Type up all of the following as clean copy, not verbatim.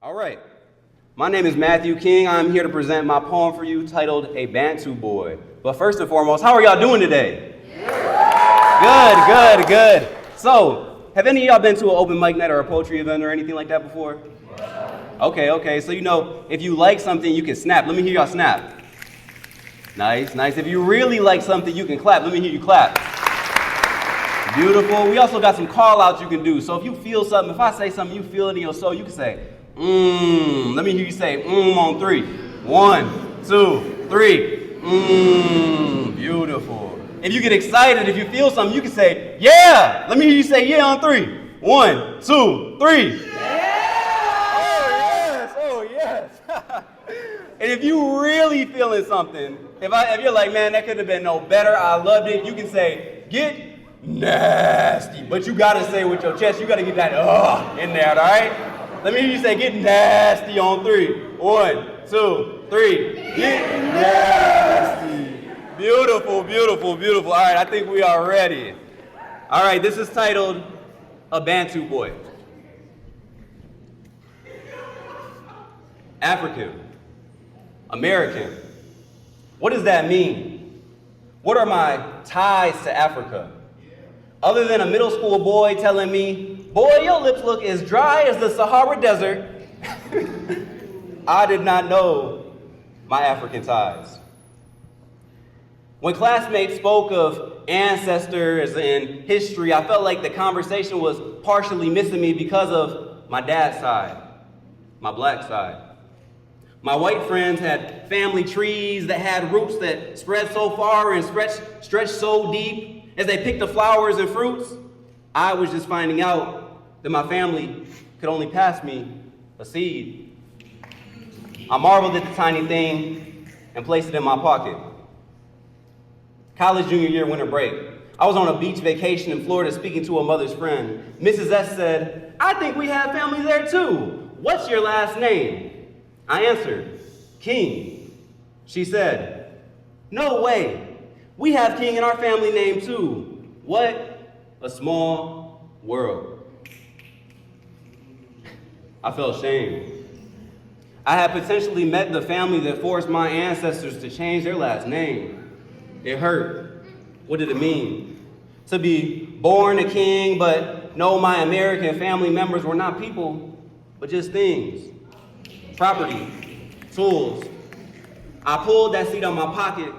All right. My name is Matthew King. I'm here to present my poem for you titled A Bantu Boy. But first and foremost, how are y'all doing today? Good. So, have any of y'all been to an open mic night or a poetry event or anything like that before? Okay. So, if you like something, you can snap. Let me hear y'all snap. Nice. If you really like something, you can clap. Let me hear you clap. Beautiful. We also got some call outs you can do. So if you feel something, if I say something, you feel it in your soul, you can say, Let me hear you say, on 3. 1, 2, 3. Beautiful. If you get excited, if you feel something, you can say, yeah. Let me hear you say, yeah on 3. 1, 2, 3. Yeah. Oh, yes. And if you really feeling something, if you're like, man, that could have been no better, I loved it, you can say, get nasty. But you gotta say with your chest, you gotta get that in there, all right? Let me hear you say, get nasty on 3. 1, 2, 3. Get nasty. Beautiful. All right, I think we are ready. All right, this is titled A Bantu Boy. African. American. What does that mean? What are my ties to Africa? Other than a middle school boy telling me, boy, your lips look as dry as the Sahara Desert, I did not know my African ties. When classmates spoke of ancestors and history, I felt like the conversation was partially missing me because of my dad's side, my black side. My white friends had family trees that had roots that spread so far and stretched so deep. As they picked the flowers and fruits, I was just finding out that my family could only pass me a seed. I marveled at the tiny thing and placed it in my pocket. College junior year winter break. I was on a beach vacation in Florida speaking to a mother's friend. Mrs. S said, I think we have family there too. What's your last name? I answered, King. She said, no way. We have King in our family name too. What a small world. I felt shame. I had potentially met the family that forced my ancestors to change their last name. It hurt. What did it mean? To be born a king, but know my American family members were not people, but just things. Property, tools. I pulled that seed out of my pocket.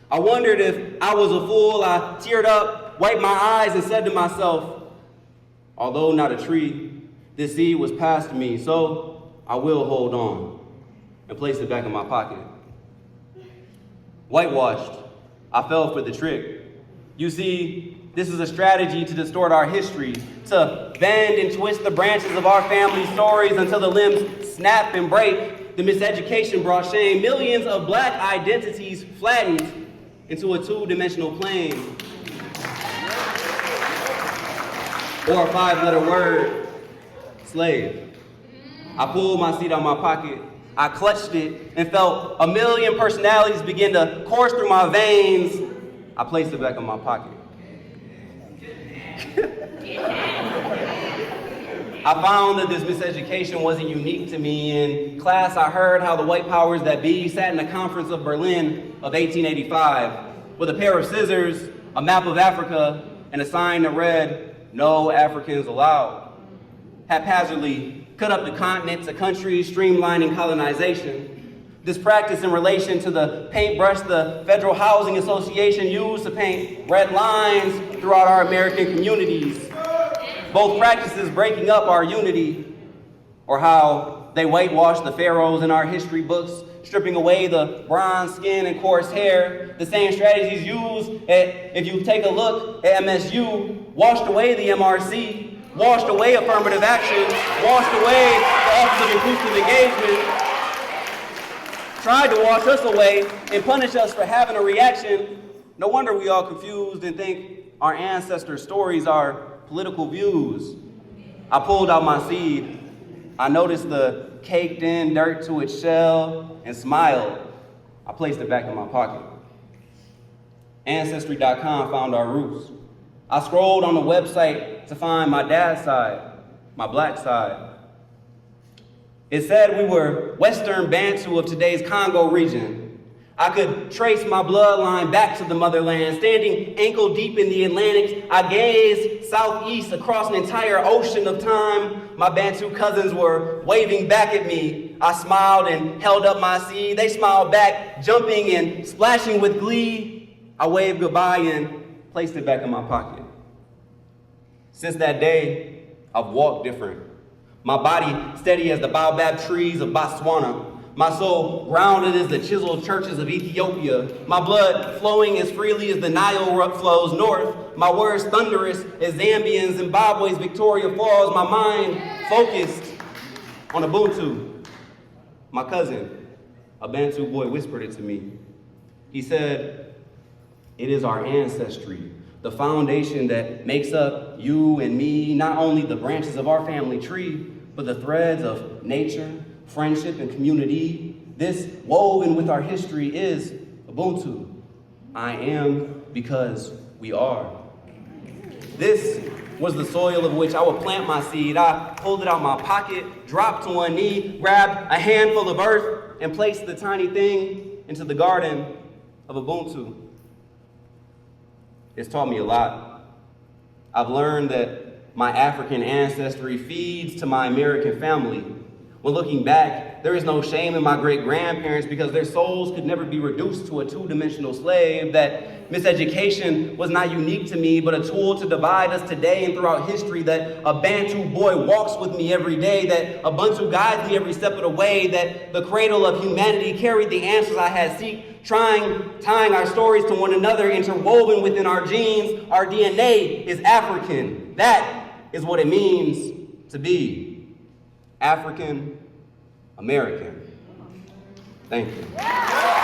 I wondered if I was a fool. I teared up, wiped my eyes, and said to myself, although not a tree, this seed was passed to me, so I will hold on and place it back in my pocket. Whitewashed, I fell for the trick. You see, this is a strategy to distort our history, to bend and twist the branches of our family stories until the limbs snap and break. The miseducation brought shame. Millions of black identities flattened into a 2-dimensional plane. Or a 5-letter word, slave. I pulled my seed out of my pocket. I clutched it and felt a million personalities begin to course through my veins. I placed it back in my pocket. I found that this miseducation wasn't unique to me. In class, I heard how the white powers that be sat in the conference of Berlin of 1885 with a pair of scissors, a map of Africa, and a sign that read, no Africans allowed. Haphazardly cut up the continent to countries, streamlining colonization. This practice in relation to the paintbrush the Federal Housing Association used to paint red lines throughout our American communities. Both practices breaking up our unity, or how they whitewash the pharaohs in our history books, stripping away the bronze skin and coarse hair. The same strategies used if you take a look at MSU, washed away the MRC, washed away affirmative action, washed away the Office of Inclusive Engagement, tried to wash us away and punish us for having a reaction. No wonder we all confused and think our ancestors' stories are political views. I pulled out my seed. I noticed the caked in dirt to its shell and smiled. I placed it back in my pocket. Ancestry.com found our roots. I scrolled on the website to find my dad's side, my black side. It said we were Western Bantu of today's Congo region. I could trace my bloodline back to the motherland. Standing ankle deep in the Atlantic, I gazed southeast across an entire ocean of time. My Bantu cousins were waving back at me. I smiled and held up my seed. They smiled back, jumping and splashing with glee. I waved goodbye and placed it back in my pocket. Since that day, I've walked different. My body steady as the baobab trees of Botswana. My soul grounded as the chiseled churches of Ethiopia. My blood flowing as freely as the Nile flows north. My words thunderous as Zambia and Zimbabwe's Victoria Falls. My mind focused on Ubuntu. My cousin, a Bantu boy, whispered it to me. He said, "It is our ancestry, the foundation that makes up you and me, not only the branches of our family tree, but the threads of nature, friendship, and community. This woven with our history is Ubuntu. I am because we are." This was the soil of which I would plant my seed. I pulled it out my pocket, dropped to one knee, grabbed a handful of earth, and placed the tiny thing into the garden of Ubuntu. It's taught me a lot. I've learned that my African ancestry feeds to my American family. When looking back, there is no shame in my great-grandparents because their souls could never be reduced to a two-dimensional slave, that miseducation was not unique to me, but a tool to divide us today and throughout history, that a Bantu boy walks with me every day, that Ubuntu guides me every step of the way, that the cradle of humanity carried the answers I had seek, tying our stories to one another, interwoven within our genes. Our DNA is African. That is what it means to be African American. Thank you.